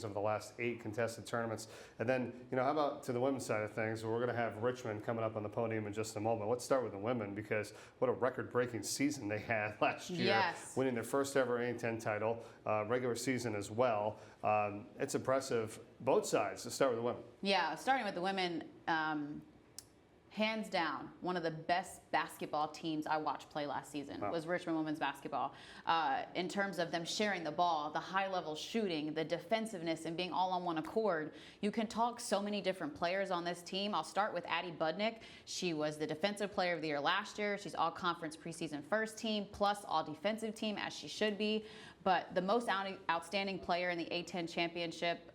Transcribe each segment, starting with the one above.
rankings over the last 8 contested tournaments. And then, how about to the women's side of things? We're going to have Richmond coming up on the podium in just a moment. Let's start with the women, because what a record-breaking season they had last year, yes. winning their first ever A10 title, regular season as well. It's impressive, both sides. Let's start with the women. Yeah, starting with the women, hands down, one of the best basketball teams I watched play last season was Richmond women's basketball. In terms of them sharing the ball, the high-level shooting, the defensiveness, and being all on one accord. You can talk so many different players on this team. I'll start with Addie Budnick. She was the Defensive Player of the Year last year. She's all-conference preseason first team, plus all-defensive team, as she should be. But the most outstanding player in the A10 championship,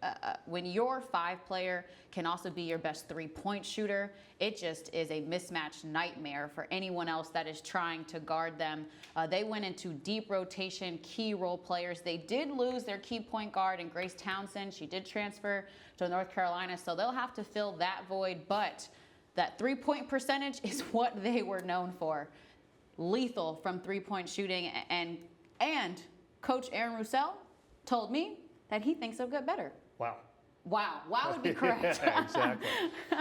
when your 5 player can also be your best 3-point shooter, it just is a mismatched nightmare for anyone else that is trying to guard them. They went into deep rotation, key role players. They did lose their key point guard in Grace Townsend. She did transfer to North Carolina, so they'll have to fill that void. But that 3-point percentage is what they were known for. Lethal from 3-point shooting, and Coach Aaron Roussel told me that he thinks they'll get better. Wow. Wow would be correct. Yeah, exactly.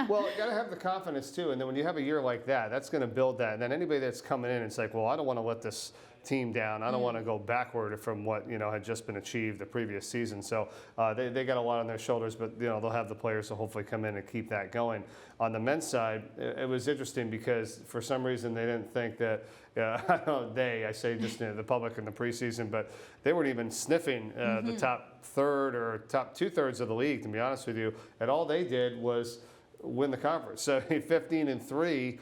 Well, you got to have the confidence too, and then when you have a year like that, that's going to build that. And then anybody that's coming in, it's like, well, I don't want to let this team down. I don't want to go backward from what had just been achieved the previous season. So they got a lot on their shoulders, but they'll have the players to hopefully come in and keep that going. On the men's side, it was interesting because for some reason they didn't think that. I don't know, I say just the public in the preseason, but they weren't even sniffing the top third or top 2/3 of the league, to be honest with you. And all they did was win the conference. So 15-3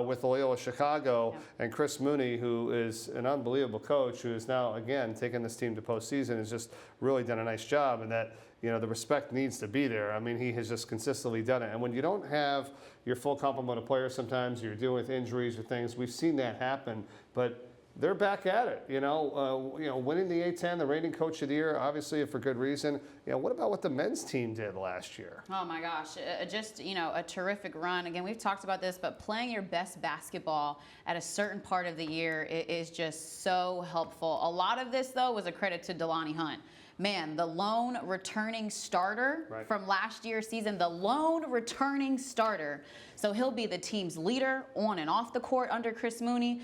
with Loyola Chicago, and Chris Mooney, who is an unbelievable coach, who is now, again, taking this team to postseason, has just really done a nice job, and that the respect needs to be there. I mean, he has just consistently done it. And when you don't have your full complement of players, sometimes you're dealing with injuries or things. We've seen that happen, but they're back at it. Winning the A10, the reigning coach of the year, obviously for good reason. What about what the men's team did last year? Oh my gosh, just a terrific run. Again, we've talked about this, but playing your best basketball at a certain part of the year is just so helpful. A lot of this, though, was a credit to Delani Hunt. Man, the lone returning starter from last year's season, the lone returning starter. So he'll be the team's leader on and off the court under Chris Mooney.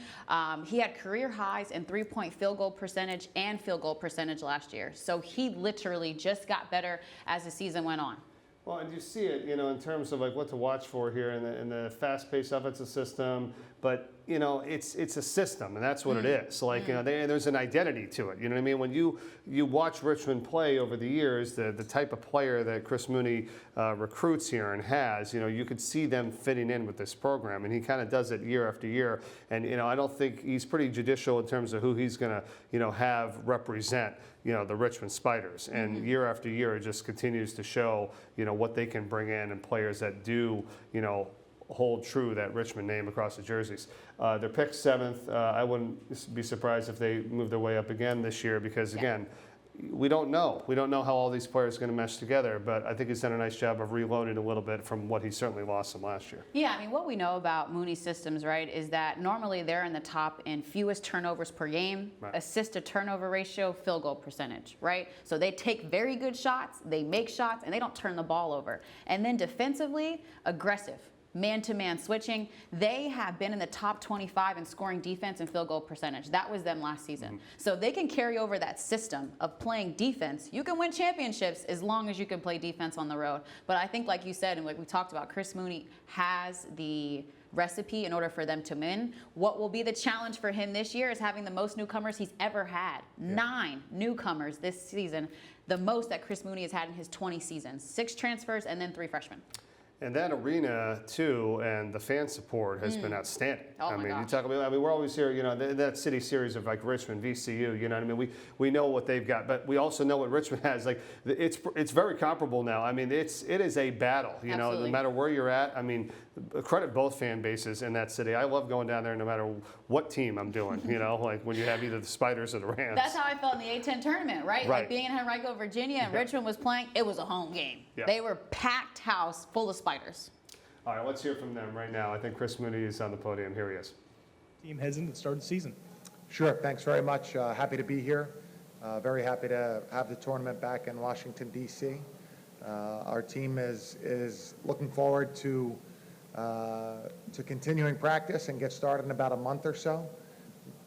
He had career highs in 3-point field goal percentage and field goal percentage last year. So he literally just got better as the season went on. Well, and you see it, in terms of like what to watch for here in the fast-paced offensive system. But it's a system, and that's what it is. Like there's an identity to it. You know what I mean? When you watch Richmond play over the years, the type of player that Chris Mooney recruits here and has, you could see them fitting in with this program, and he kind of does it year after year. And I don't think he's pretty judicial in terms of who he's going to have represent the Richmond Spiders. And year after year, it just continues to show what they can bring in and players that do hold true that Richmond name across the jerseys. They're picked 7th. I wouldn't be surprised if they move their way up again this year because, again, we don't know. We don't know how all these players are going to mesh together, but I think he's done a nice job of reloading a little bit from what he certainly lost from last year. Yeah, I mean, what we know about Mooney systems, right, is that normally they're in the top in fewest turnovers per game, assist to turnover ratio, field goal percentage, right? So they take very good shots, they make shots, and they don't turn the ball over. And then defensively, aggressive. Man-to-man switching. They have been in the top 25 in scoring defense and field goal percentage. That was them last season. So they can carry over that system of playing defense. You can win championships as long as you can play defense on the road. But I think, like you said, and like we talked about, Chris Mooney has the recipe in order for them to win. What will be the challenge for him this year is having the most newcomers he's ever had. 9 newcomers this season, the most that Chris Mooney has had in his 20 seasons. 6 transfers and then 3 freshmen. And that arena, too, and the fan support has been outstanding. Oh I my mean, gosh. you talk about, we're always here, that city series of like Richmond, VCU, you know what I mean? We know what they've got, but we also know what Richmond has. Like, it's very comparable now. I mean, it is a battle, no matter where you're at. I mean, credit both fan bases in that city. I love going down there no matter what team I'm doing, like when you have either the Spiders or the Rams. That's how I felt in the A10 tournament, right? Like being in Henrico, Virginia, and Richmond was playing, it was a home game. Yeah. They were packed house full of Spiders. All right, let's hear from them right now. I think Chris Mooney is on the podium. Here he is. Team heads into the start of the season. Sure, thanks very much. Happy to be here. Very happy to have the tournament back in Washington, D.C. Our team is looking forward to continuing practice and get started in about a month or so.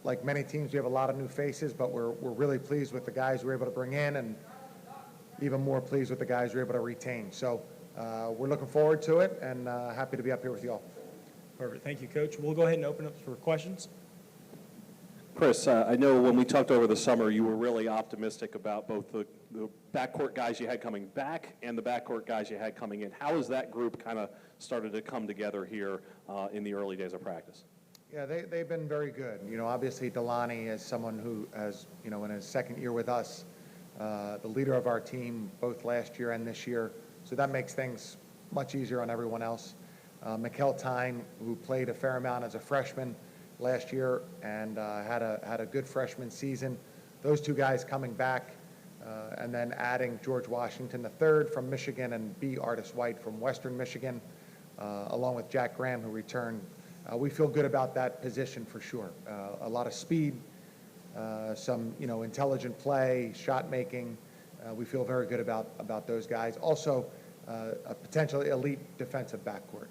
Like many teams, we have a lot of new faces, but we're really pleased with the guys we're able to bring in, and even more pleased with the guys we're able to retain. So we're looking forward to it, and happy to be up here with you all. Perfect. Thank you, Coach. We'll go ahead and open up for questions. Chris, I know when we talked over the summer, you were really optimistic about both the backcourt guys you had coming back and the backcourt guys you had coming in. How has that group kind of started to come together here in the early days of practice? Yeah, they've been very good. You know, obviously Delani is someone who has, you know, in his second year with us, the leader of our team both last year and this year. So that makes things much easier on everyone else. Mikkel Tyne, who played a fair amount as a freshman last year and had a good freshman season. Those two guys coming back, and then adding George Washington III from Michigan and B. Artis White from Western Michigan, along with Jack Graham, who returned. We feel good about that position for sure. A lot of speed, some intelligent play, shot making. We feel very good about those guys. Also, a potentially elite defensive backcourt.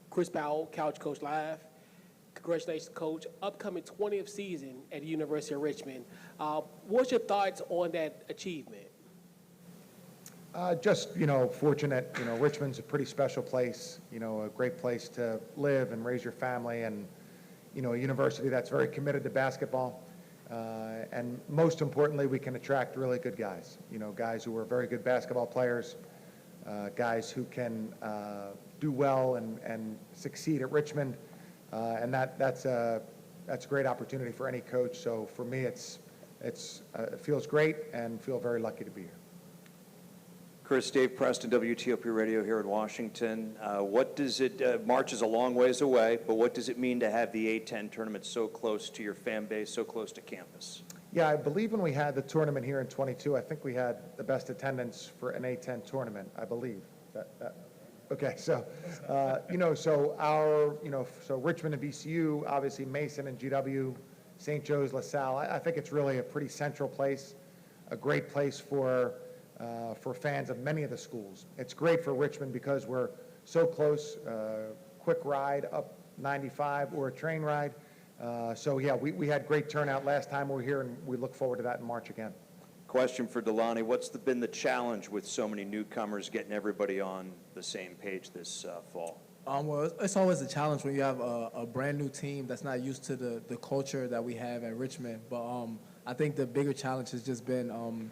Chris Powell, Couch Coach Live. Congratulations, Coach. Upcoming 20th season at the University of Richmond. What's your thoughts on that achievement? Just, fortunate. Richmond's a pretty special place, a great place to live and raise your family, and, a university that's very committed to basketball. And most importantly, we can attract really good guys, guys who are very good basketball players, guys who can do well and succeed at Richmond. And that's a great opportunity for any coach. So for me, it feels great and feel very lucky to be here. Chris, Dave Preston, WTOP Radio here in Washington. What does it, March is a long ways away, but what does it mean to have the A-10 tournament so close to your fan base, so close to campus? Yeah, I believe when we had the tournament here in 22, I think we had the best attendance for an A-10 tournament, I believe. Okay, so, so Richmond and VCU, obviously Mason and GW, St. Joe's, LaSalle. I think it's really a pretty central place, a great place for fans of many of the schools. It's great for Richmond because we're so close, quick ride up 95 or a train ride. So yeah, we had great turnout last time we were here, and we look forward to that in March again. Question for Delani. What's been the challenge with so many newcomers getting everybody on the same page this fall? Well, it's always a challenge when you have a brand new team that's not used to the culture that we have at Richmond. But I think the bigger challenge has just been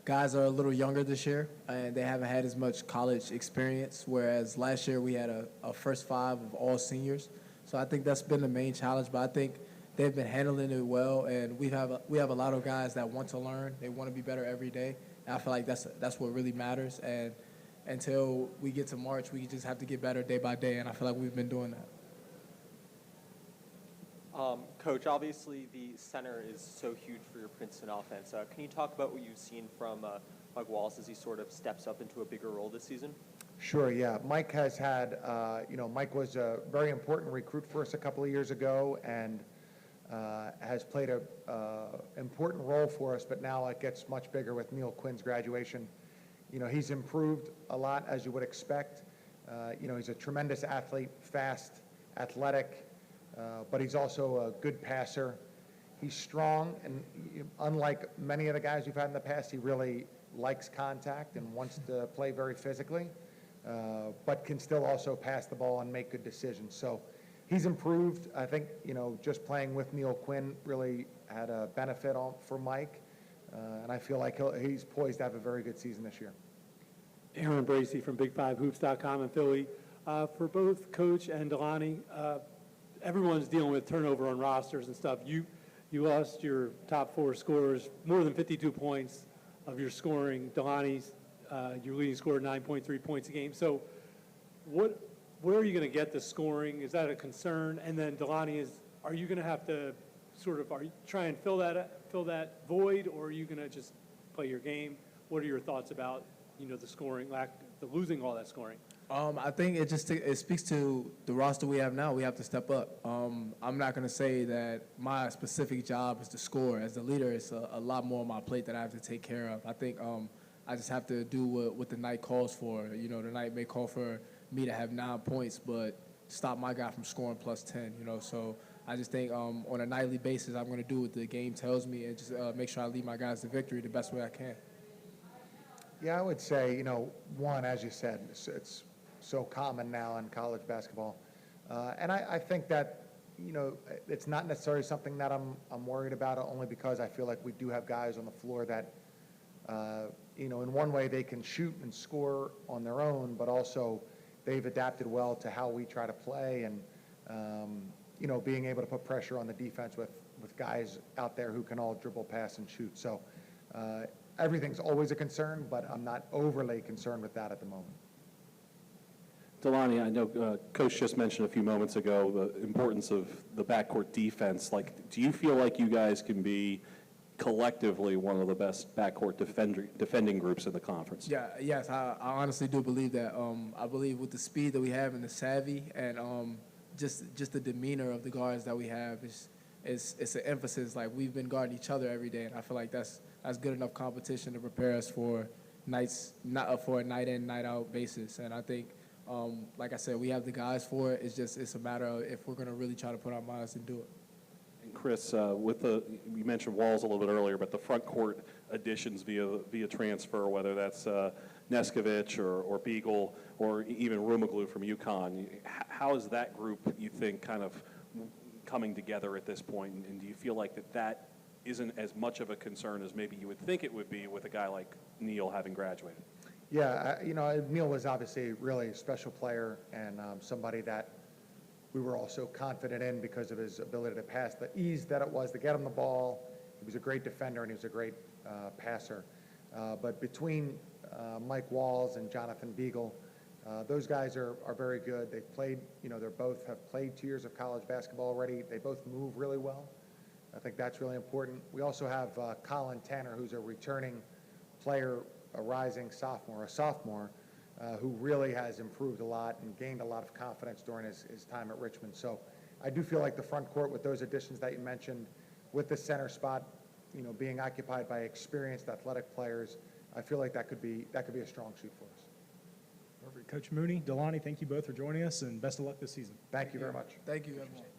guys are a little younger this year, and they haven't had as much college experience, whereas last year we had a first five of all seniors. So I think that's been the main challenge, but I think they've been handling it well, and we have a lot of guys that want to learn. They want to be better every day, and I feel like that's what really matters. And until we get to March, we just have to get better day by day, and I feel like we've been doing that. Coach, obviously the center is so huge for your Princeton offense. Can you talk about what you've seen from Mike Wallace as he sort of steps up into a bigger role this season? Sure, yeah. Mike has had, Mike was a very important recruit for us a couple of years ago, and has played a important role for us, but now it gets much bigger with Neil Quinn's graduation. He's improved a lot, as you would expect. He's a tremendous athlete, fast, athletic, but he's also a good passer. He's strong, and unlike many of the guys we've had in the past, he really likes contact and wants to play very physically, but can still also pass the ball and make good decisions. So he's improved. I think, just playing with Neil Quinn really had a benefit for Mike, and I feel like he's poised to have a very good season this year. Aaron Bracey from Big5Hoops.com in Philly. For both Coach and Delani, everyone's dealing with turnover on rosters and stuff. You lost your top four scorers, more than 52 points of your scoring. Delani's your leading scorer, 9.3 points a game. So where are you going to get the scoring? Is that a concern? And then Delani, are you going to have to try and fill that void, or are you going to just play your game? What are your thoughts about the scoring, the losing all that scoring? I think it speaks to the roster we have now. We have to step up. I'm not going to say that my specific job is to score. As the leader, it's a lot more on my plate that I have to take care of. I think I just have to do what the night calls for. The night may call for me to have 9 points, but stop my guy from scoring plus 10. So I just think on a nightly basis, I'm going to do what the game tells me and just make sure I lead my guys to victory the best way I can. Yeah, I would say, one, as you said, it's so common now in college basketball. And I think that, it's not necessarily something that I'm worried about, only because I feel like we do have guys on the floor that, in one way they can shoot and score on their own, but also they've adapted well to how we try to play and, being able to put pressure on the defense with guys out there who can all dribble, pass, and shoot. So everything's always a concern, but I'm not overly concerned with that at the moment. Delani, I know Coach just mentioned a few moments ago the importance of the backcourt defense. Do you feel like you guys can be collectively one of the best backcourt defending groups in the conference? Yes, I honestly do believe that. I believe with the speed that we have and the savvy and just the demeanor of the guards that we have it's an emphasis. Like, we've been guarding each other every day, and I feel like that's good enough competition to prepare us for for a night in, night out basis. And I think, like I said, we have the guys for it. It's a matter of if we're going to really try to put our minds and do it. And Chris, you mentioned Walls a little bit earlier, but the front court additions via transfer, whether that's Neskovich or Beagle or even Rumaglu from UConn, how is that group, you think, kind of coming together at this point? And do you feel like that isn't as much of a concern as maybe you would think it would be with a guy like Neal having graduated? Yeah, Neal was obviously really a special player and somebody that we were also confident in because of his ability to pass, the ease that it was to get him the ball. He was a great defender and he was a great passer. But between Mike Walls and Jonathan Beagle, those guys are very good. They've played, they both have played 2 years of college basketball already. They both move really well. I think that's really important. We also have Colin Tanner, who's a returning player, a rising sophomore, who really has improved a lot and gained a lot of confidence during his time at Richmond. So I do feel like the front court with those additions that you mentioned, with the center spot, being occupied by experienced athletic players, I feel like that could be a strong suit for us. Perfect. Coach Mooney, Delani, thank you both for joining us, and best of luck this season. Thank you very much. Thank you, everyone.